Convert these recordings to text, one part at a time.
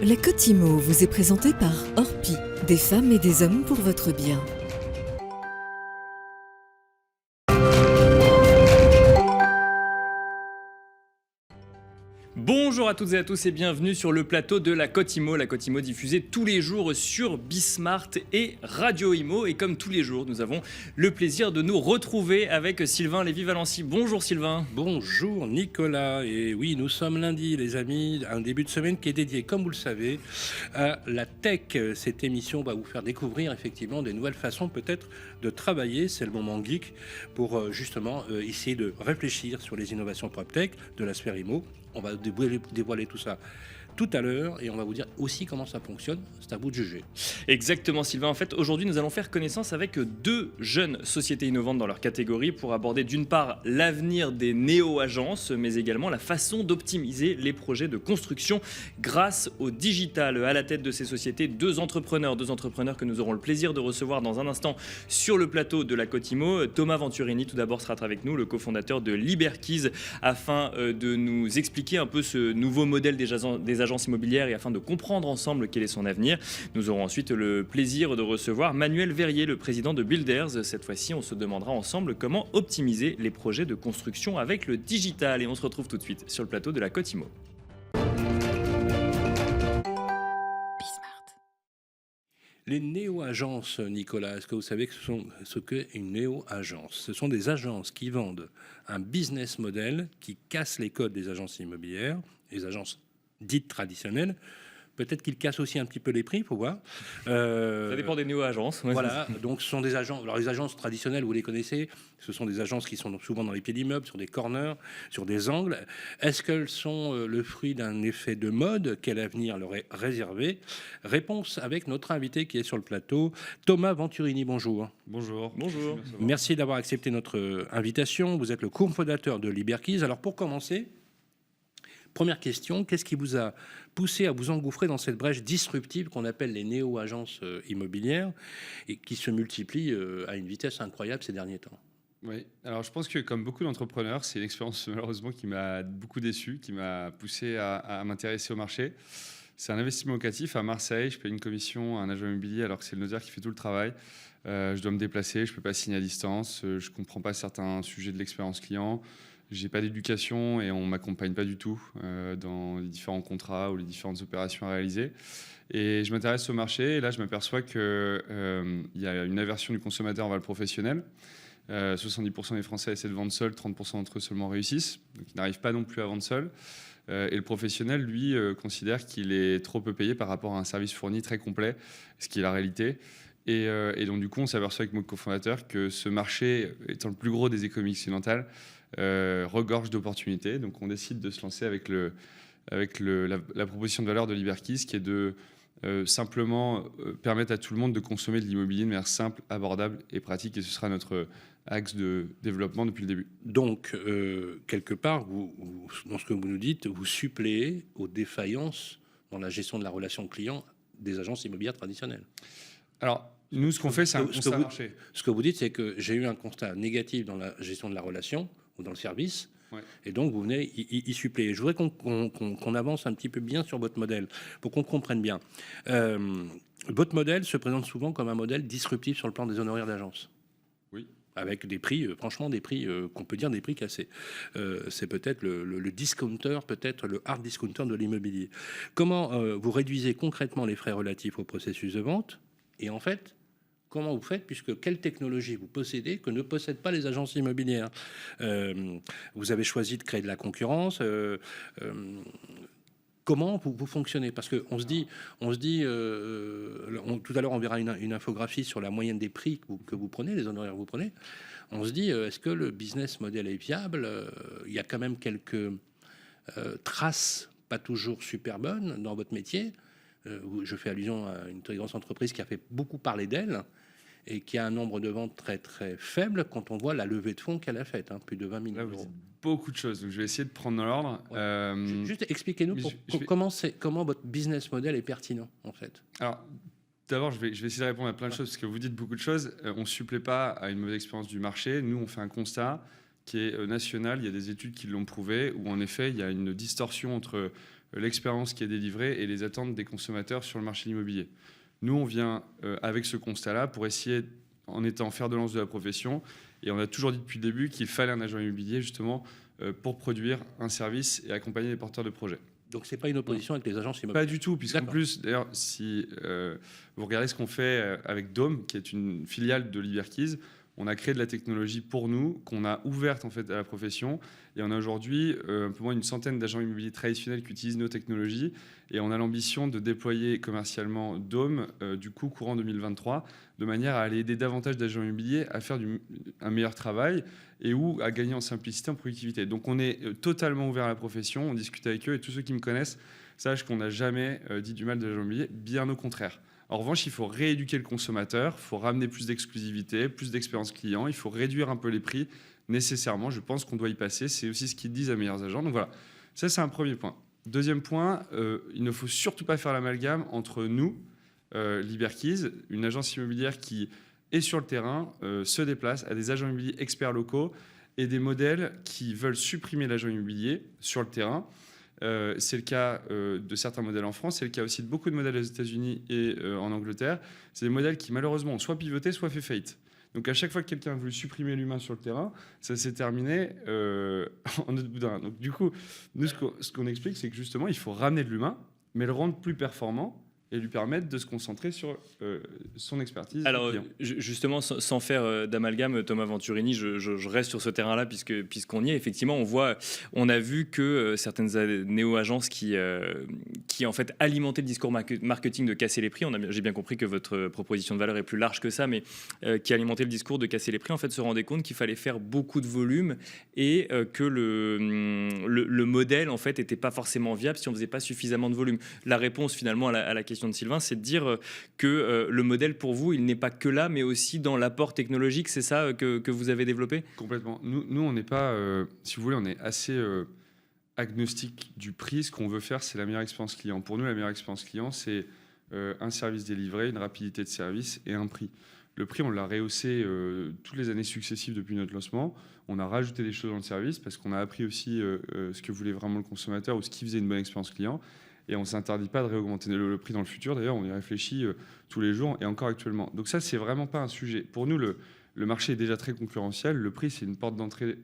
La Côte Imo vous est présentée par Orpi, des femmes et des hommes pour votre bien. Bonjour à toutes et à tous et bienvenue sur le plateau de la Côte Imo diffusée tous les jours sur Bismart et Radio Imo. Et comme tous les jours, nous avons le plaisir de nous retrouver avec Sylvain Lévy-Valency. Bonjour Sylvain. Bonjour Nicolas. Et oui, nous sommes lundi les amis, un début de semaine qui est dédié, comme vous le savez, à la tech. Cette émission va vous faire découvrir effectivement des nouvelles façons peut-être de travailler. C'est le moment geek pour justement essayer de réfléchir sur les innovations PropTech de la sphère Imo. On va dévoiler tout ça tout à l'heure et on va vous dire aussi comment ça fonctionne. C'est à vous de juger. Exactement Sylvain. En fait, aujourd'hui, nous allons faire connaissance avec deux jeunes sociétés innovantes dans leur catégorie pour aborder d'une part l'avenir des néo-agences, mais également la façon d'optimiser les projets de construction grâce au digital. À la tête de ces sociétés, deux entrepreneurs que nous aurons le plaisir de recevoir dans un instant sur le plateau de la Côte Imo. Thomas Venturini, tout d'abord, sera avec nous, le cofondateur de Liberkeys, afin de nous expliquer un peu ce nouveau modèle des agences immobilières et afin de comprendre ensemble quel est son avenir. Nous aurons ensuite le plaisir de recevoir Manuel Verrier, le président de Builders. Cette fois-ci, on se demandera ensemble comment optimiser les projets de construction avec le digital. Et on se retrouve tout de suite sur le plateau de la Côte Imo. Les néo-agences, Nicolas, est-ce que vous savez ce qu'est une néo-agence ? Ce sont des agences qui vendent un business model qui casse les codes des agences immobilières, les agences dites traditionnelles. Peut-être qu'ils cassent aussi un petit peu les prix, il faut voir. Ça dépend des néo-agences. Voilà, donc ce sont des agences. Alors les agences traditionnelles, vous les connaissez, ce sont des agences qui sont souvent dans les pieds d'immeubles, sur des corners, sur des angles. Est-ce qu'elles sont le fruit d'un effet de mode ? Quel avenir leur est réservé ? Réponse avec notre invité qui est sur le plateau, Thomas Venturini. Bonjour. Bonjour. Bonjour. Merci d'avoir accepté notre invitation. Vous êtes le cofondateur de Liberkeys. Alors pour commencer, première question, qu'est-ce qui vous a poussé à vous engouffrer dans cette brèche disruptive qu'on appelle les néo-agences immobilières et qui se multiplient à une vitesse incroyable ces derniers temps ? Oui, alors je pense que comme beaucoup d'entrepreneurs, c'est une expérience malheureusement qui m'a beaucoup déçu, qui m'a poussé à m'intéresser au marché. C'est un investissement locatif à Marseille, je paye une commission à un agent immobilier alors que c'est le notaire qui fait tout le travail. Je dois me déplacer, je ne peux pas signer à distance, je ne comprends pas certains sujets de l'expérience client. J'ai pas d'éducation et on m'accompagne pas du tout dans les différents contrats ou les différentes opérations à réaliser. Et je m'intéresse au marché et là je m'aperçois que il y a une aversion du consommateur vers le professionnel. 70% des Français essaient de vendre seuls, 30% d'entre eux seulement réussissent. Donc ils n'arrivent pas non plus à vendre seuls. Et le professionnel, lui, considère qu'il est trop peu payé par rapport à un service fourni très complet, ce qui est la réalité. Et donc du coup, on s'aperçoit avec mon cofondateur que ce marché, étant le plus gros des économies occidentales, regorge d'opportunités. Donc on décide de se lancer avec la proposition de valeur de Liberkeys, qui est de simplement permettre à tout le monde de consommer de l'immobilier de manière simple, abordable et pratique. Et ce sera notre axe de développement depuis le début. Donc, quelque part, dans ce que vous nous dites, vous suppléez aux défaillances dans la gestion de la relation client des agences immobilières traditionnelles. Alors, nous, ce qu'on fait, c'est un constat marché. Ce que vous dites, c'est que j'ai eu un constat négatif dans la gestion de la relation ou dans le service, ouais. Et donc vous venez y suppléer. Je voudrais qu'on avance un petit peu bien sur votre modèle, pour qu'on comprenne bien. Votre modèle se présente souvent comme un modèle disruptif sur le plan des honoraires d'agence. Oui. Avec des prix, franchement, des prix qu'on peut dire des prix cassés. C'est peut-être le discounter, peut-être le hard discounter de l'immobilier. Comment vous réduisez concrètement les frais relatifs au processus de vente ? Et en fait, comment vous faites, puisque quelle technologie vous possédez que ne possèdent pas les agences immobilières ? Vous avez choisi de créer de la concurrence. Comment vous fonctionnez ? Parce qu'on se dit, tout à l'heure on verra une infographie sur la moyenne des prix que vous prenez, les honoraires que vous prenez. On se dit, est-ce que le business model est viable ? Il y a quand même quelques traces pas toujours super bonnes dans votre métier. Je fais allusion à une très grosse entreprise qui a fait beaucoup parler d'elle et qui a un nombre de ventes très très faible quand on voit la levée de fonds qu'elle a faite, plus de 20 millions d'euros. Vous dites beaucoup de choses, donc je vais essayer de prendre dans l'ordre. Ouais. Juste expliquez-nous comment votre business model est pertinent en fait. Alors, d'abord, je vais essayer de répondre à plein de choses parce que vous dites beaucoup de choses. On ne supplée pas à une mauvaise expérience du marché. Nous, on fait un constat qui est national. Il y a des études qui l'ont prouvé où en effet, il y a une distorsion entre l'expérience qui est délivrée et les attentes des consommateurs sur le marché de l'immobilier. Nous, on vient avec ce constat-là pour essayer, en étant fer de lance de la profession, et on a toujours dit depuis le début qu'il fallait un agent immobilier justement pour produire un service et accompagner les porteurs de projets. Donc c'est pas une opposition avec les agences immobilières? Pas du tout, puisqu'en plus, d'ailleurs, si vous regardez ce qu'on fait avec Dome, qui est une filiale de Liberkeys, on a créé de la technologie pour nous, qu'on a ouverte en fait à la profession, et on a aujourd'hui un peu moins d'une centaine d'agents immobiliers traditionnels qui utilisent nos technologies, et on a l'ambition de déployer commercialement Dome du coup courant 2023, de manière à aller aider davantage d'agents immobiliers à faire un meilleur travail et ou à gagner en simplicité, en productivité. Donc on est totalement ouvert à la profession, on discute avec eux, et tous ceux qui me connaissent sachent qu'on n'a jamais dit du mal de l'agent immobilier, bien au contraire. En revanche, il faut rééduquer le consommateur, il faut ramener plus d'exclusivité, plus d'expérience client, il faut réduire un peu les prix nécessairement. Je pense qu'on doit y passer. C'est aussi ce qu'ils disent à Meilleurs Agents. Donc voilà, ça c'est un premier point. Deuxième point, il ne faut surtout pas faire l'amalgame entre nous, Liberkeys, une agence immobilière qui est sur le terrain, se déplace, à des agents immobiliers experts locaux et des modèles qui veulent supprimer l'agent immobilier sur le terrain. C'est le cas de certains modèles en France, c'est le cas aussi de beaucoup de modèles aux États-Unis et en Angleterre. C'est des modèles qui malheureusement ont soit pivoté, soit fait faillite. Donc à chaque fois que quelqu'un a voulu supprimer l'humain sur le terrain, ça s'est terminé en autre boudin. Donc du coup, nous ce qu'on explique, c'est que justement, il faut ramener de l'humain, mais le rendre plus performant et lui permettre de se concentrer sur son expertise. Alors justement, sans faire d'amalgame, Thomas Venturini, je reste sur ce terrain-là puisqu'on y est. Effectivement, on a vu que certaines néo-agences qui en fait alimentaient le discours marketing de casser les prix. J'ai bien compris que votre proposition de valeur est plus large que ça, mais qui alimentaient le discours de casser les prix, en fait, se rendaient compte qu'il fallait faire beaucoup de volume et que le modèle en fait n'était pas forcément viable si on faisait pas suffisamment de volume. La réponse finalement à la question de Sylvain, c'est de dire que le modèle pour vous, il n'est pas que là, mais aussi dans l'apport technologique. C'est ça que vous avez développé? Complètement. Nous on n'est pas, si vous voulez, on est assez agnostique du prix. Ce qu'on veut faire, c'est la meilleure expérience client. Pour nous, la meilleure expérience client, c'est un service délivré, une rapidité de service et un prix. Le prix, on l'a rehaussé toutes les années successives depuis notre lancement. On a rajouté des choses dans le service parce qu'on a appris aussi ce que voulait vraiment le consommateur ou ce qui faisait une bonne expérience client. Et on ne s'interdit pas de réaugmenter le prix dans le futur. D'ailleurs, on y réfléchit tous les jours et encore actuellement. Donc ça, c'est vraiment pas un sujet. Pour nous, le marché est déjà très concurrentiel. Le prix, c'est une porte d'entrée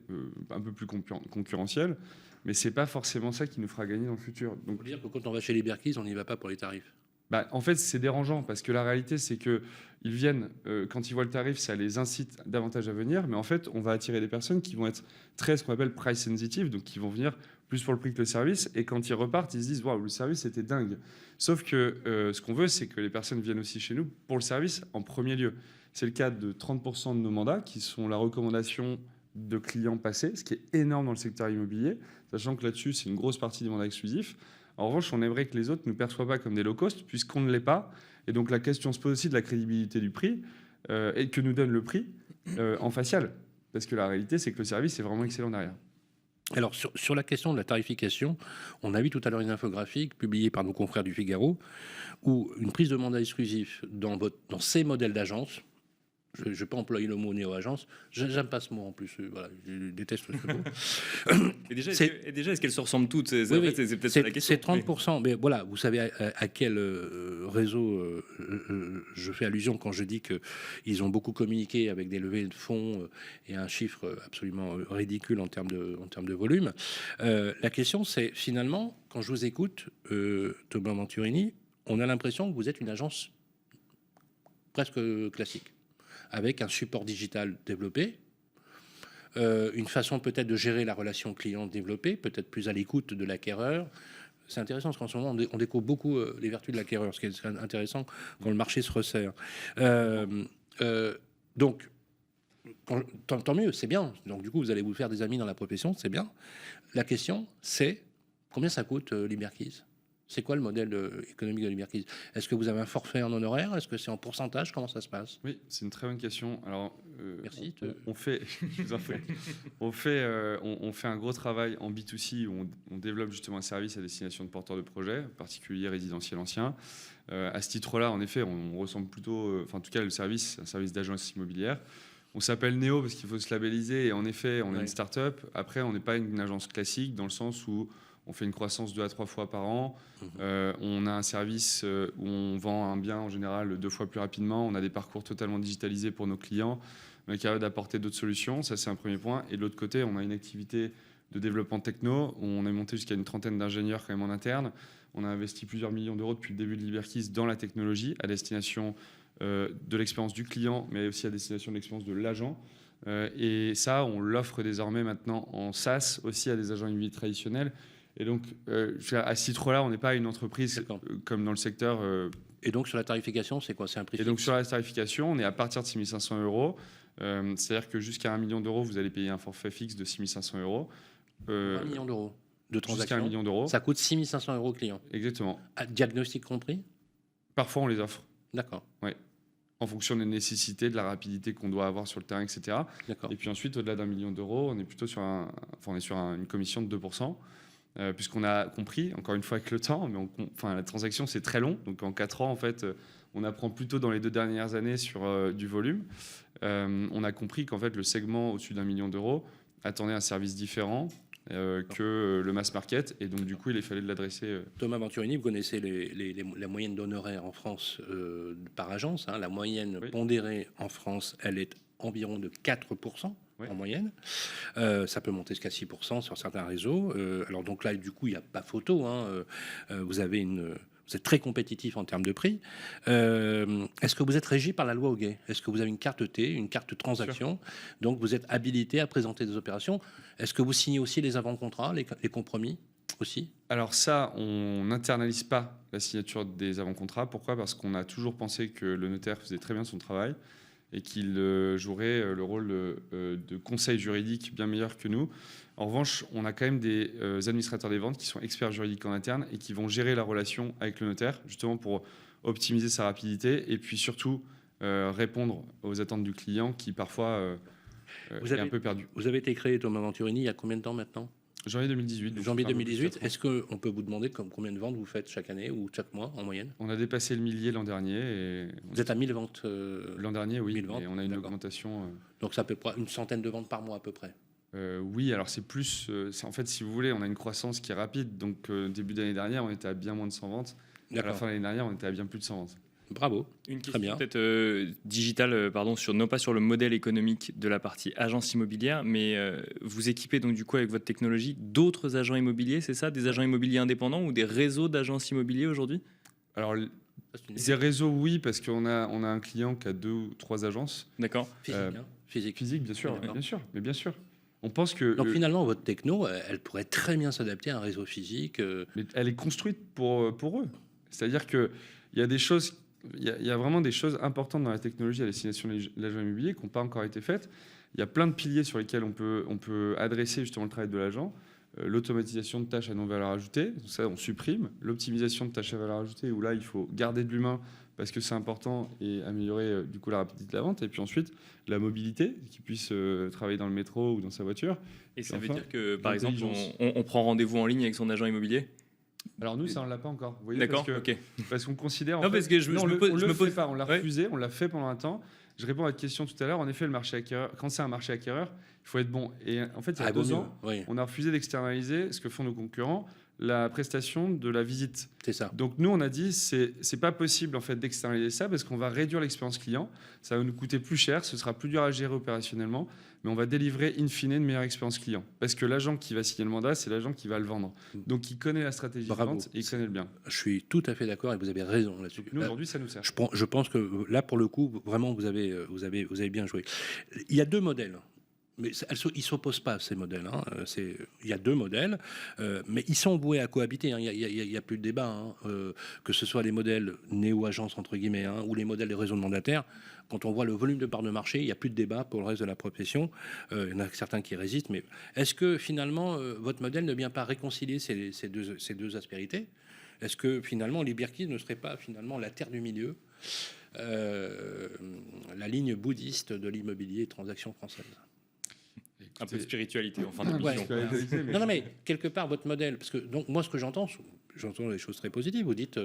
un peu plus concurrentielle. Mais ce n'est pas forcément ça qui nous fera gagner dans le futur. Donc, vous dire que quand on va chez Liberkeys, on n'y va pas pour les tarifs? En fait, c'est dérangeant parce que la réalité, c'est qu'ils viennent, quand ils voient le tarif, ça les incite davantage à venir. Mais en fait, on va attirer des personnes qui vont être très, ce qu'on appelle price sensitive, donc qui vont venir plus pour le prix que le service. Et quand ils repartent, ils se disent « Waouh, le service, c'était dingue ». Sauf que ce qu'on veut, c'est que les personnes viennent aussi chez nous pour le service en premier lieu. C'est le cas de 30% de nos mandats qui sont la recommandation de clients passés, ce qui est énorme dans le secteur immobilier, sachant que là-dessus, c'est une grosse partie des mandats exclusifs. En revanche, on aimerait que les autres ne nous perçoivent pas comme des low cost, puisqu'on ne l'est pas. Et donc, la question se pose aussi de la crédibilité du prix et que nous donne le prix en facial. Parce que la réalité, c'est que le service est vraiment excellent derrière. Alors, sur la question de la tarification, on a vu tout à l'heure une infographique publiée par nos confrères du Figaro, où une prise de mandat exclusif dans ces modèles d'agence, je ne vais pas employer le mot néo-agence, j'aime pas ce mot en plus, voilà, je déteste ce mot. Et déjà, est-ce qu'elles se ressemblent toutes? C'est peut-être ça la question. C'est 30%, mais voilà, vous savez à quel réseau je fais allusion quand je dis qu'ils ont beaucoup communiqué avec des levées de fonds et un chiffre absolument ridicule en termes de volume. La question, c'est finalement, quand je vous écoute, Thomas Venturini, on a l'impression que vous êtes une agence presque classique, avec un support digital développé, une façon peut-être de gérer la relation client développée, peut-être plus à l'écoute de l'acquéreur. C'est intéressant parce qu'en ce moment, on découvre beaucoup les vertus de l'acquéreur, ce qui est intéressant quand le marché se resserre. Donc, tant mieux, c'est bien. Donc, du coup, vous allez vous faire des amis dans la profession, c'est bien. La question, c'est combien ça coûte Liberkeys? C'est quoi le modèle économique de Liberkeys? Est-ce que vous avez un forfait en honoraire? Est-ce que c'est en pourcentage? Comment ça se passe? Oui, c'est une très bonne question. Alors, merci. On fait un gros travail en B2C où on développe justement un service à destination de porteurs de projets, particuliers résidentiels anciens. À ce titre-là, en effet, on ressemble plutôt, en tout cas, le service, un service d'agence immobilière. On s'appelle Néo parce qu'il faut se labelliser et en effet, on est une start-up. Après, on n'est pas une agence classique dans le sens où On fait une croissance 2 à 3 fois par an. On a un service où on vend un bien en général 2 fois plus rapidement. On a des parcours totalement digitalisés pour nos clients. On est capable d'apporter d'autres solutions. Ça, c'est un premier point. Et de l'autre côté, on a une activité de développement techno où on est monté jusqu'à une trentaine d'ingénieurs quand même en interne. On a investi plusieurs millions d'euros depuis le début de Liberkies dans la technologie à destination de l'expérience du client, mais aussi à destination de l'expérience de l'agent. Et ça, on l'offre désormais maintenant en SaaS aussi à des agents immobiliers traditionnels. Et donc, à ce titre-là, on n'est pas une entreprise comme dans le secteur. Et donc, sur la tarification, c'est quoi? C'est un prix fixe? Et donc, sur la tarification, on est à partir de 6 500 euros. C'est-à-dire que jusqu'à 1 million d'euros, vous allez payer un forfait fixe de 6 500 euros. 1 million d'euros de transactions. Jusqu'à 1 million d'euros. Ça coûte 6 500 euros au client. Exactement. Diagnostic compris? Parfois, on les offre. D'accord. Ouais. En fonction des nécessités, de la rapidité qu'on doit avoir sur le terrain, etc. D'accord. Et puis ensuite, au-delà d'1 million d'euros, on est plutôt sur une commission de 2%, puisqu'on a compris, encore une fois avec le temps, mais la transaction c'est très long, donc en 4 ans en fait, on apprend plutôt dans les 2 dernières années sur du volume. On a compris qu'en fait le segment au-dessus d'1 million d'euros attendait un service différent que le mass market, et donc du coup il fallait l'adresser. Thomas Venturini, vous connaissez la moyenne d'honoraires en France par agence, hein. La moyenne pondérée en France, elle est environ de 4% en moyenne. Ça peut monter jusqu'à 6% sur certains réseaux. Alors donc là, du coup, il n'y a pas photo, hein. Vous êtes très compétitif en termes de prix. Est-ce que vous êtes régi par la loi Hoguet? Est-ce que vous avez une carte T, une carte transaction? Donc vous êtes habilité à présenter des opérations. Est-ce que vous signez aussi les avant-contrats, les compromis aussi? Alors ça, on n'internalise pas la signature des avant-contrats. Pourquoi? Parce qu'on a toujours pensé que le notaire faisait très bien son travail et qu'il jouerait le rôle de conseil juridique bien meilleur que nous. En revanche, on a quand même des administrateurs des ventes qui sont experts juridiques en interne et qui vont gérer la relation avec le notaire, justement pour optimiser sa rapidité et puis surtout répondre aux attentes du client qui parfois est un peu perdu. Vous avez été créé, Thomas Venturini, il y a combien de temps maintenant? Janvier 2018. Janvier 2018. Est-ce qu'on peut vous demander combien de ventes vous faites chaque année ou chaque mois en moyenne? On a dépassé le millier l'an dernier. Et vous êtes à 1000 ventes l'an dernier, oui. 1000 ventes, et on a une augmentation. Donc ça peut être une centaine de ventes par mois à peu près. Oui, alors c'est plus. En fait, si vous voulez, on a une croissance qui est rapide. Donc début d'année dernière, on était à bien moins de 100 ventes. À la fin de l'année dernière, on était à bien plus de 100 ventes. Bravo. Une question peut-être digitale, non pas sur le modèle économique de la partie agence immobilière, mais vous équipez donc du coup avec votre technologie d'autres agents immobiliers, c'est ça? Des agents immobiliers indépendants ou des réseaux d'agences immobiliers aujourd'hui? Alors, ces réseaux, oui, parce qu'on a un client qui a 2 ou 3 agences. D'accord. Physique, bien sûr, bien sûr. On pense que donc finalement, votre techno, elle pourrait très bien s'adapter à un réseau physique. Mais elle est construite pour eux. C'est-à-dire qu'il y a des choses. Il y a vraiment des choses importantes dans la technologie à destination de l'agent immobilier qui n'ont pas encore été faites. Il y a plein de piliers sur lesquels on peut adresser justement le travail de l'agent. L'automatisation de tâches à non-valeur ajoutée, ça on supprime. L'optimisation de tâches à valeur ajoutée, où là il faut garder de l'humain parce que c'est important et améliorer du coup la rapidité de la vente. Et puis ensuite, la mobilité, qui puisse travailler dans le métro ou dans sa voiture. Et ça veut dire que par exemple, on prend rendez-vous en ligne avec son agent immobilier? Alors nous, ça on l'a pas encore. Vous voyez, d'accord, parce qu'on considère. Non, parce que je me pose pas. On l'a refusé, on l'a fait pendant un temps. Je réponds à votre question tout à l'heure. En effet, le marché acquéreur, quand c'est un marché acquéreur, il faut être bon. Et en fait, il y a 2 ans, on a refusé d'externaliser ce que font nos concurrents, la prestation de la visite. C'est ça. Donc nous, on a dit c'est pas possible en fait d'externaliser ça parce qu'on va réduire l'expérience client. Ça va nous coûter plus cher, ce sera plus dur à gérer opérationnellement, mais on va délivrer in fine une meilleure expérience client. Parce que l'agent qui va signer le mandat, c'est l'agent qui va le vendre. Donc il connaît la stratégie de vente et il connaît le bien. Je suis tout à fait d'accord et vous avez raison là-dessus. Nous, aujourd'hui, ça nous sert. Je pense que là, pour le coup, vraiment, vous avez bien joué. Il y a 2 modèles. Mais ils ne s'opposent pas, ces modèles. Hein. Il y a 2 modèles, mais ils sont voués à cohabiter. Hein. Il n'y a plus de débat. Hein. Que ce soit les modèles néo-agences, entre guillemets, hein, ou les modèles des réseaux de mandataires. Quand on voit le volume de parts de marché, il n'y a plus de débat pour le reste de la profession. Il y en a certains qui résistent. Mais est-ce que, finalement, votre modèle ne vient pas réconcilier ces deux aspérités? Est-ce que, finalement, Liberkies ne serait pas, finalement, la terre du milieu, la ligne bouddhiste de l'immobilier et transactions françaises? Un peu de spiritualité en fin d'émission. Non, mais quelque part, votre modèle, parce que donc, moi, ce que j'entends des choses très positives. Vous dites,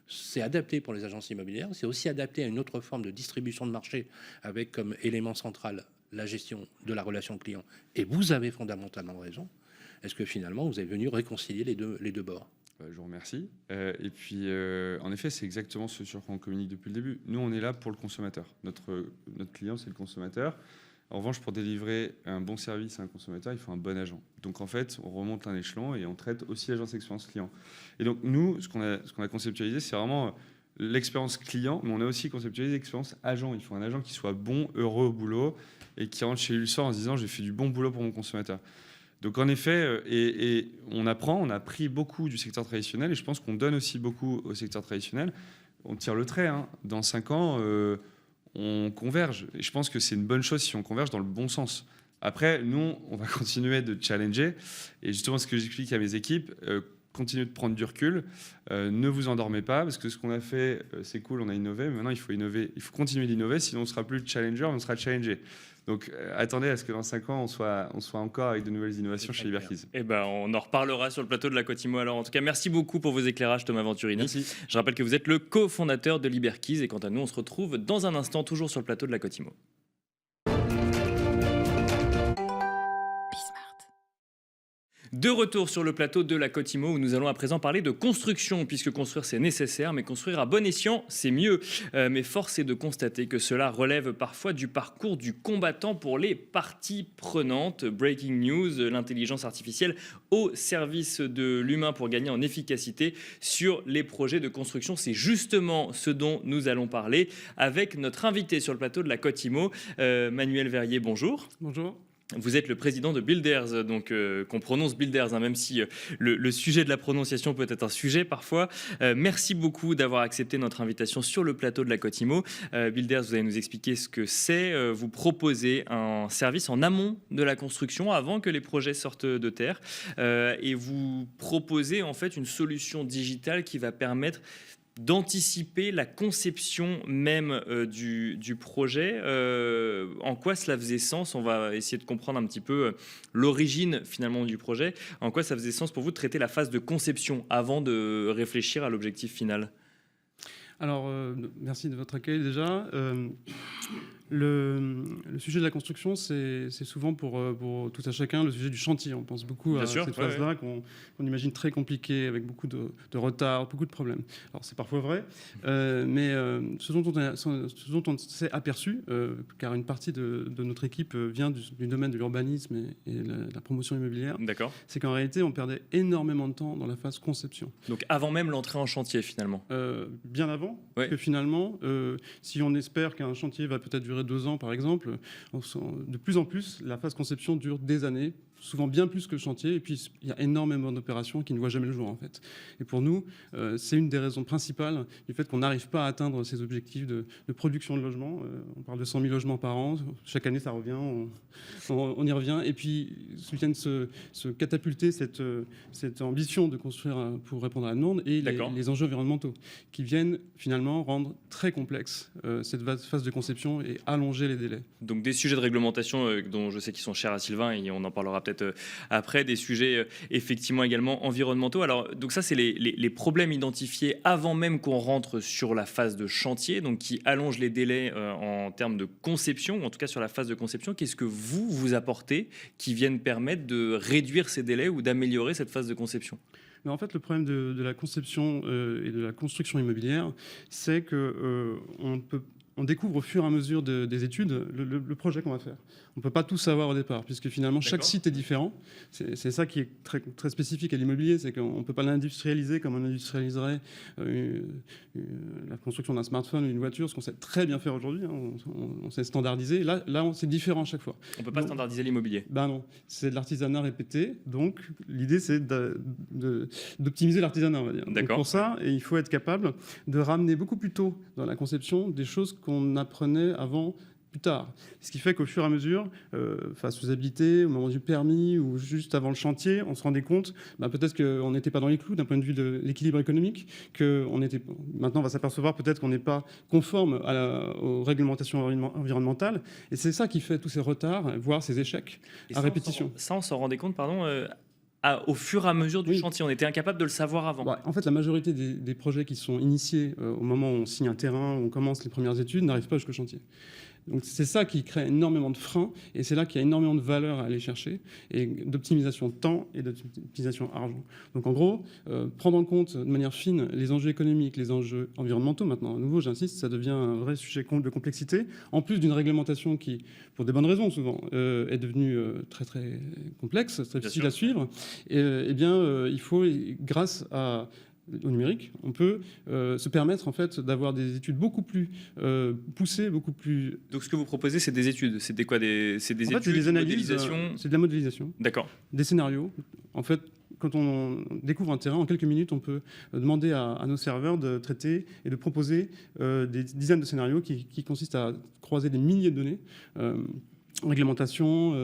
c'est adapté pour les agences immobilières, c'est aussi adapté à une autre forme de distribution de marché avec comme élément central la gestion de la relation client. Et vous avez fondamentalement raison. Est-ce que finalement, vous avez venu réconcilier les deux bords? Je vous remercie. Et puis, en effet, c'est exactement ce sur quoi on communique depuis le début. Nous, on est là pour le consommateur. Notre client, c'est le consommateur. En revanche, pour délivrer un bon service à un consommateur, il faut un bon agent. Donc, en fait, on remonte un échelon et on traite aussi l'agence expérience client. Et donc, nous, ce qu'on a conceptualisé, c'est vraiment l'expérience client, mais on a aussi conceptualisé l'expérience agent. Il faut un agent qui soit bon, heureux au boulot et qui rentre chez lui le soir en se disant « j'ai fait du bon boulot pour mon consommateur ». Donc en effet, et on a appris beaucoup du secteur traditionnel et je pense qu'on donne aussi beaucoup au secteur traditionnel. On tire le trait, hein. Dans 5 ans, on converge. Et je pense que c'est une bonne chose si on converge dans le bon sens. Après, nous, on va continuer de challenger. Et justement, ce que j'explique à mes équipes, continuez de prendre du recul. Ne vous endormez pas, parce que ce qu'on a fait, c'est cool, on a innové. Mais maintenant, il faut innover. Il faut continuer d'innover, sinon on ne sera plus challenger, on sera challengé. Donc, attendez à ce que dans 5 ans, on soit encore avec de nouvelles innovations chez Liberkeys. Eh ben, on en reparlera sur le plateau de la Cotimo. Alors, en tout cas, merci beaucoup pour vos éclairages, Thomas Venturini. Merci. Je rappelle que vous êtes le cofondateur de Liberkeys. Et quant à nous, on se retrouve dans un instant, toujours sur le plateau de la Cotimo. De retour sur le plateau de la Cotimo où nous allons à présent parler de construction, puisque construire c'est nécessaire, mais construire à bon escient c'est mieux. Mais force est de constater que cela relève parfois du parcours du combattant pour les parties prenantes. Breaking news, l'intelligence artificielle au service de l'humain pour gagner en efficacité sur les projets de construction. C'est justement ce dont nous allons parler avec notre invité sur le plateau de la Cotimo, Manuel Verrier, bonjour. Bonjour. Vous êtes le président de Builders, donc qu'on prononce Builders, hein, même si le sujet de la prononciation peut être un sujet parfois. Merci beaucoup d'avoir accepté notre invitation sur le plateau de la Cotimo. Builders, vous allez nous expliquer ce que c'est. Vous proposez un service en amont de la construction, avant que les projets sortent de terre. Et vous proposez en fait une solution digitale qui va permettre d'anticiper la conception même du projet. En quoi cela faisait sens? On va essayer de comprendre un petit peu l'origine finalement du projet. En quoi ça faisait sens pour vous de traiter la phase de conception avant de réfléchir à l'objectif final? Alors, merci de votre accueil déjà. Le sujet de la construction, c'est souvent pour tout à chacun le sujet du chantier. On pense beaucoup à cette phase-là qu'on imagine très compliquée, avec beaucoup de retard, beaucoup de problèmes. Alors c'est parfois vrai, mais ce dont on s'est aperçu, car une partie de notre équipe vient du domaine de l'urbanisme et la promotion immobilière, c'est qu'en réalité on perdait énormément de temps dans la phase conception. Donc avant même l'entrée en chantier finalement? Bien avant, parce que finalement, si on espère qu'un chantier va peut-être durer 2 ans par exemple, de plus en plus, la phase conception dure des années, souvent bien plus que le chantier, et puis il y a énormément d'opérations qui ne voient jamais le jour en fait. Et pour nous, c'est une des raisons principales du fait qu'on n'arrive pas à atteindre ces objectifs de production de logements. On parle de 100 000 logements par an, chaque année ça revient, on y revient, et puis viennent se catapulter cette ambition de construire pour répondre à la demande et les enjeux environnementaux qui viennent finalement rendre très complexe cette phase de conception et allonger les délais. Donc des sujets de réglementation dont je sais qu'ils sont chers à Sylvain et on en parlera peut-être après, des sujets effectivement également environnementaux. Alors donc ça c'est les problèmes identifiés avant même qu'on rentre sur la phase de chantier, donc qui allongent les délais en termes de conception, ou en tout cas sur la phase de conception. Qu'est-ce que vous apportez qui viennent permettre de réduire ces délais ou d'améliorer cette phase de conception? Mais en fait, le problème de la conception et de la construction immobilière, c'est que on découvre au fur et à mesure des études le projet qu'on va faire. On ne peut pas tout savoir au départ, puisque finalement, chaque site est différent. C'est ça qui est très, très spécifique à l'immobilier, c'est qu'on ne peut pas l'industrialiser comme on industrialiserait la construction d'un smartphone ou d'une voiture, ce qu'on sait très bien faire aujourd'hui. Hein, on sait standardiser. Là c'est différent à chaque fois. On ne peut pas standardiser l'immobilier. Ben non, c'est de l'artisanat répété. Donc, l'idée, c'est d'optimiser l'artisanat, on va dire. Donc, pour ça, il faut être capable de ramener beaucoup plus tôt dans la conception des choses qu'on apprenait avant plus tard. Ce qui fait qu'au fur et à mesure, face aux faisabilité, au moment du permis ou juste avant le chantier, on se rendait compte peut-être qu'on n'était pas dans les clous d'un point de vue de l'équilibre économique, maintenant on va s'apercevoir peut-être qu'on n'est pas conforme aux réglementations environnementales. Et c'est ça qui fait tous ces retards, voire ces échecs à répétition. Ça, on s'en rendait compte, au fur et à mesure du chantier. On était incapable de le savoir avant. En fait, la majorité des projets qui sont initiés au moment où on signe un terrain, où on commence les premières études, n'arrivent pas jusqu'au chantier. Donc c'est ça qui crée énormément de freins, et c'est là qu'il y a énormément de valeur à aller chercher, et d'optimisation de temps et d'optimisation argent. Donc en gros, prendre en compte de manière fine les enjeux économiques, les enjeux environnementaux maintenant, à nouveau j'insiste, ça devient un vrai sujet de complexité, en plus d'une réglementation qui, pour des bonnes raisons souvent, est devenue très très complexe, très difficile à suivre, et bien il faut, grâce au numérique, on peut se permettre en fait d'avoir des études beaucoup plus poussées, beaucoup plus. Donc ce que vous proposez, c'est des études. C'est quoi c'est des études, des analyses, modélisation. C'est de la modélisation. D'accord. Des scénarios. En fait, quand on découvre un terrain, en quelques minutes, on peut demander à nos serveurs de traiter et de proposer des dizaines de scénarios qui consistent à croiser des milliers de données. Réglementation,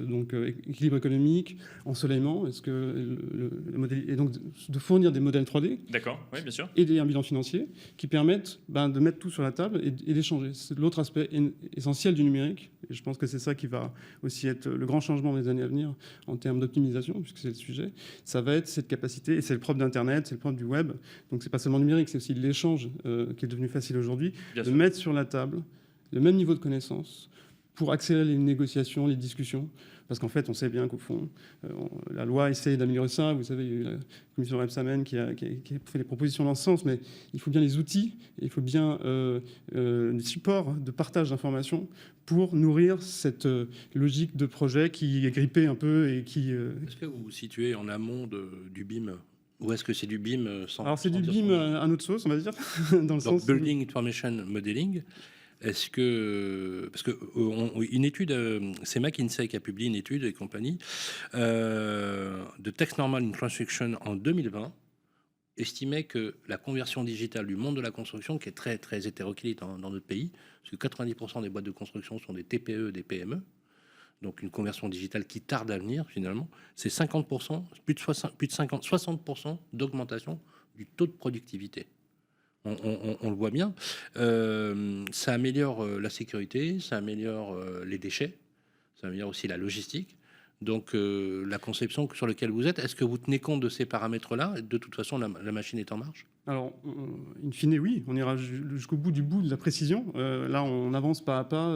donc équilibre économique, ensoleillement, est-ce que le modèle, et donc de fournir des modèles 3D, d'accord, oui, bien sûr, et un bilan financier qui permettent de mettre tout sur la table et d'échanger. C'est l'autre aspect essentiel du numérique, et je pense que c'est ça qui va aussi être le grand changement des années à venir en termes d'optimisation, puisque c'est le sujet. Ça va être cette capacité, et c'est le propre d'Internet, c'est le propre du web, donc c'est pas seulement numérique, c'est aussi l'échange qui est devenu facile aujourd'hui, de mettre sur la table le même niveau de connaissance pour accélérer les négociations, les discussions. Parce qu'en fait, on sait bien qu'au fond, la loi essaie d'améliorer ça. Vous savez, il y a eu la commission Rebsamen qui a fait des propositions dans ce sens, mais il faut bien les outils, et il faut bien des supports de partage d'informations pour nourrir cette logique de projet qui est grippée un peu et qui... Est-ce que vous vous situez en amont du BIM ? Ou est-ce que c'est du BIM sans... Alors c'est du BIM à notre sauce, on va dire, dans le sens... Building Information Modeling. Est-ce que... Parce une étude, c'est McKinsey qui a publié une étude et compagnie, de Text Normal in Construction en 2020, estimait que la conversion digitale du monde de la construction, qui est très, très hétéroclite dans notre pays, parce que 90% des boîtes de construction sont des TPE, des PME, donc une conversion digitale qui tarde à venir finalement, c'est 50%, plus de 60% d'augmentation du taux de productivité. On le voit bien. Ça améliore la sécurité, ça améliore les déchets, ça améliore aussi la logistique. Donc la conception sur laquelle vous êtes, est-ce que vous tenez compte de ces paramètres-là ? De toute façon, la machine est en marche ? Alors, in fine, oui, on ira jusqu'au bout de la précision. Là, on avance pas à pas.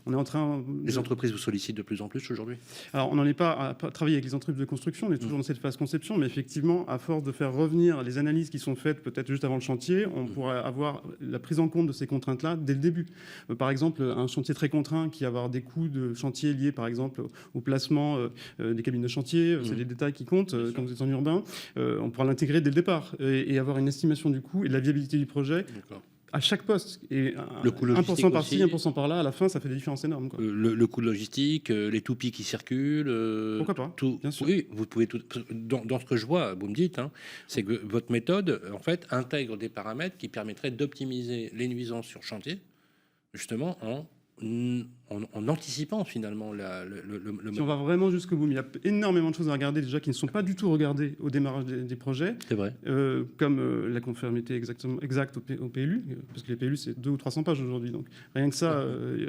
On est en train... Les entreprises vous sollicitent de plus en plus aujourd'hui ? Alors, on n'en est pas à travailler avec les entreprises de construction. On est toujours dans cette phase conception. Mais effectivement, à force de faire revenir les analyses qui sont faites peut-être juste avant le chantier, on pourrait avoir la prise en compte de ces contraintes-là dès le début. Par exemple, un chantier très contraint qui va avoir des coûts de chantier liés, par exemple, au placement des cabines de chantier. C'est des détails qui comptent quand vous êtes en urbain. On pourra l'intégrer dès le départ et avoir une estimation du coût et de la viabilité du projet à chaque poste. Et le coût 1% par-ci, 1% par-là, à la fin, ça fait des différences énormes. Quoi. Le coût logistique, les toupies qui circulent... Pourquoi pas, bien sûr. Oui, vous pouvez tout... Dans ce que je vois, vous me dites, c'est que votre méthode, en fait, intègre des paramètres qui permettraient d'optimiser les nuisances sur chantier, justement en anticipant finalement le si on va vraiment jusqu'au bout, il y a énormément de choses à regarder déjà qui ne sont pas du tout regardées au démarrage des projets. C'est vrai. Comme la conformité exacte au PLU, parce que les PLU c'est 200 ou 300 pages aujourd'hui. Donc rien que ça,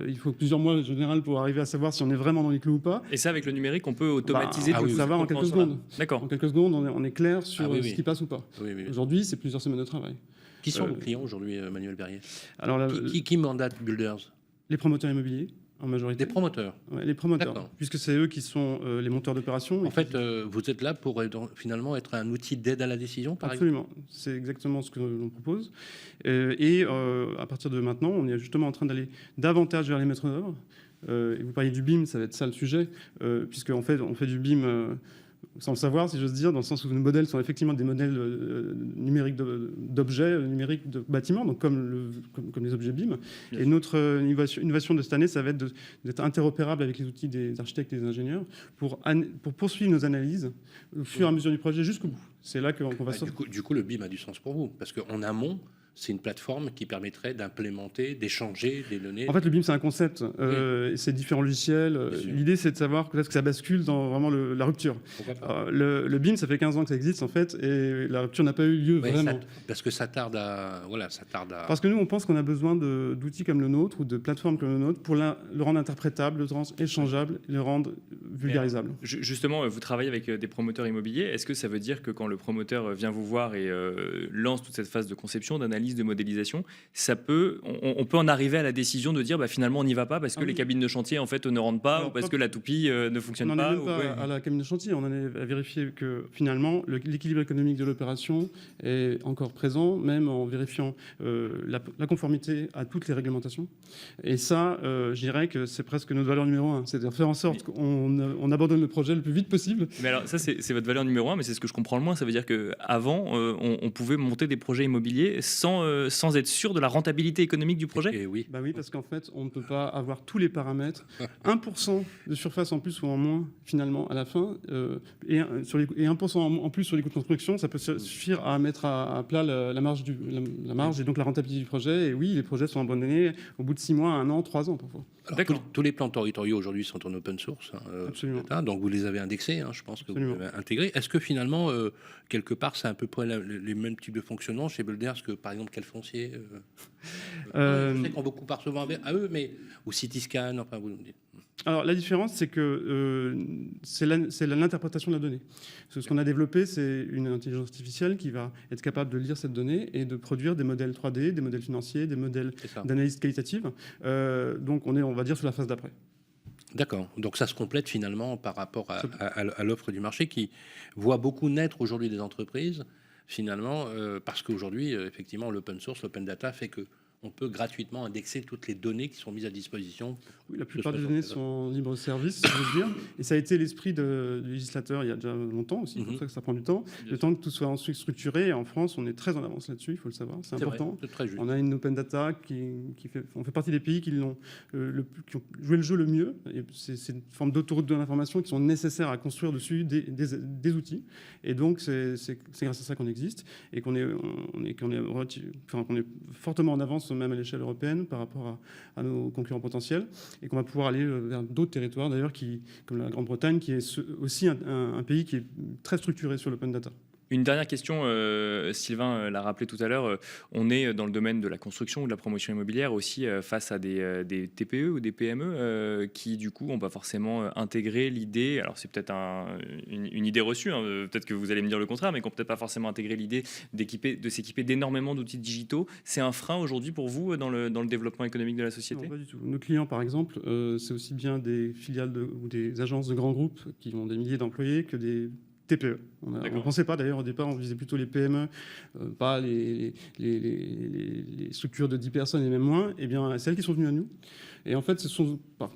il faut plusieurs mois en général pour arriver à savoir si on est vraiment dans les clous ou pas. Et ça, avec le numérique, on peut automatiser tout savoir en quelques secondes. D'accord. En quelques secondes, on est clair sur ce qui passe ou pas. Oui. Aujourd'hui, c'est plusieurs semaines de travail. Qui sont nos clients aujourd'hui, Manuel Berrier ? Alors, qui mandate Builders ? Les promoteurs immobiliers, en majorité. Des promoteurs. Ouais, les promoteurs, puisque c'est eux qui sont les monteurs d'opérations. En fait, vous êtes là pour finalement être un outil d'aide à la décision, par Absolument. C'est exactement ce que l'on propose. Et à partir de maintenant, on est justement en train d'aller davantage vers les maîtres d'œuvre. Et vous parliez du BIM, ça va être ça le sujet, puisque en fait, on fait du BIM... sans le savoir, si j'ose dire, dans le sens où nos modèles sont effectivement des modèles numériques d'objets, numériques de bâtiments, donc comme les objets BIM. Et notre innovation de cette année, ça va être d'être interopérable avec les outils des architectes et des ingénieurs pour poursuivre nos analyses au fur et à mesure du projet jusqu'au bout. C'est là qu'on va sortir. Du coup, le BIM a du sens pour vous, parce qu'en amont, c'est une plateforme qui permettrait d'implémenter, d'échanger des données. En fait, le BIM, c'est un concept. C'est différents logiciels. L'idée, c'est de savoir peut-être que ça bascule dans vraiment la rupture. Le BIM, ça fait 15 ans que ça existe, en fait, et la rupture n'a pas eu lieu vraiment. Parce que ça tarde à... Parce que nous, on pense qu'on a besoin d'outils comme le nôtre ou de plateformes comme le nôtre pour le rendre interprétable, le rendre échangeable, le rendre vulgarisable. Justement, vous travaillez avec des promoteurs immobiliers. Est-ce que ça veut dire que quand le promoteur vient vous voir et lance toute cette phase de conception, d'analyse analyse, de modélisation, on peut en arriver à la décision de dire finalement on n'y va pas parce que les cabines de chantier en fait ne rentrent pas ou parce que la toupie ne fonctionne pas. On n'en est même pas à la cabine de chantier, on en est à vérifier que finalement l'équilibre économique de l'opération est encore présent, même en vérifiant la conformité à toutes les réglementations. Et ça, je dirais que c'est presque notre valeur numéro 1, c'est-à-dire faire en sorte qu'on abandonne le projet le plus vite possible. Mais alors ça c'est votre valeur numéro 1, mais c'est ce que je comprends le moins. Ça veut dire qu'avant on pouvait monter des projets immobiliers sans être sûr de la rentabilité économique du projet. Et oui. Bah oui, parce qu'en fait on ne peut pas avoir tous les paramètres. 1% de surface en plus ou en moins finalement à la fin, et 1% en plus sur les coûts de construction, ça peut suffire à mettre à plat la marge et donc la rentabilité du projet. Et oui, les projets sont abandonnés au bout de 6 mois, 1 an, 3 ans parfois. Alors, tous les plans territoriaux aujourd'hui sont en open source. Absolument. Donc vous les avez indexés, je pense que Absolument. vous les avez intégrés. Est-ce que finalement, quelque part, c'est à peu près les mêmes types de fonctionnement chez Builders que par exemple Calfoncier je sais qu'on beaucoup part souvent à eux, mais ou Cityscan, enfin vous me dites. Alors la différence, c'est que c'est l'interprétation de la donnée. Ce qu'on a développé, c'est une intelligence artificielle qui va être capable de lire cette donnée et de produire des modèles 3D, des modèles financiers, des modèles d'analyse qualitative. Donc on va dire, sur la phase d'après. D'accord. Donc ça se complète finalement par rapport à l'offre du marché qui voit beaucoup naître aujourd'hui des entreprises, finalement, parce qu'aujourd'hui, effectivement, l'open source, l'open data fait que on peut gratuitement indexer toutes les données qui sont mises à disposition. Oui, la plupart des données sont en libre service, si je veux dire. Et ça a été l'esprit du législateur il y a déjà longtemps aussi. C'est pour ça que ça prend du temps. Le temps que tout soit ensuite structuré. Et en France, on est très en avance là-dessus, il faut le savoir. C'est important. C'est très juste. On a une open data on fait partie des pays qui ont joué le jeu le mieux. C'est une forme d'autoroute de l'information qui sont nécessaires à construire dessus des outils. Et donc, c'est grâce à ça qu'on existe et qu'on est fortement en avance, même à l'échelle européenne, par rapport à nos concurrents potentiels, et qu'on va pouvoir aller vers d'autres territoires, d'ailleurs, comme la Grande-Bretagne, qui est aussi un pays qui est très structuré sur l'open data. Une dernière question, Sylvain l'a rappelé tout à l'heure, on est dans le domaine de la construction ou de la promotion immobilière aussi face à des TPE ou des PME qui du coup n'ont pas forcément intégré l'idée, alors c'est peut-être une idée reçue, peut-être que vous allez me dire le contraire, mais qui n'ont peut-être pas forcément intégré l'idée de s'équiper d'énormément d'outils digitaux. C'est un frein aujourd'hui pour vous dans le développement économique de la société ? Non, pas du tout. Nos clients, par exemple, c'est aussi bien des filiales ou des agences de grands groupes qui ont des milliers d'employés que des TPE. On ne pensait pas, d'ailleurs, au départ, on visait plutôt les PME, pas les structures de 10 personnes et même moins. Eh bien, celles qui sont venues à nous. Et en fait,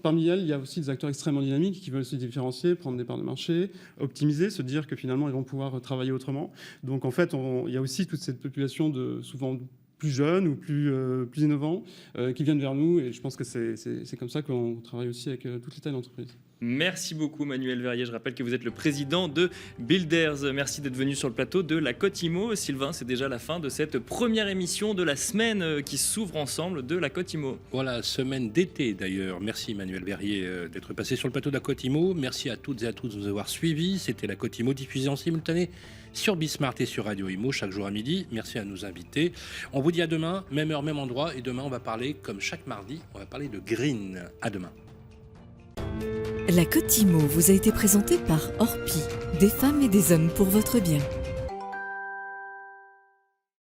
parmi elles, il y a aussi des acteurs extrêmement dynamiques qui veulent se différencier, prendre des parts de marché, optimiser, se dire que finalement, ils vont pouvoir travailler autrement. Donc, en fait, il y a aussi toute cette population souvent plus jeunes ou plus innovants qui viennent vers nous. Et je pense que c'est comme ça qu'on travaille aussi avec toutes les tailles d'entreprise. Merci beaucoup Manuel Verrier, je rappelle que vous êtes le président de Builders. Merci d'être venu sur le plateau de la Côte Immo. Sylvain, c'est déjà la fin de cette première émission de la semaine qui s'ouvre ensemble de la Côte Immo. Voilà, semaine d'été d'ailleurs. Merci Manuel Verrier d'être passé sur le plateau de la Côte Immo. Merci à toutes et à tous de nous avoir suivis. C'était la Côte Immo diffusée en simultané sur Bismart et sur Radio Imo chaque jour à midi. Merci à nos invités. On vous dit à demain, même heure, même endroit. Et demain, on va parler, comme chaque mardi, on va parler de green. À demain. La Côte Immo vous a été présentée par Orpi, des femmes et des hommes pour votre bien.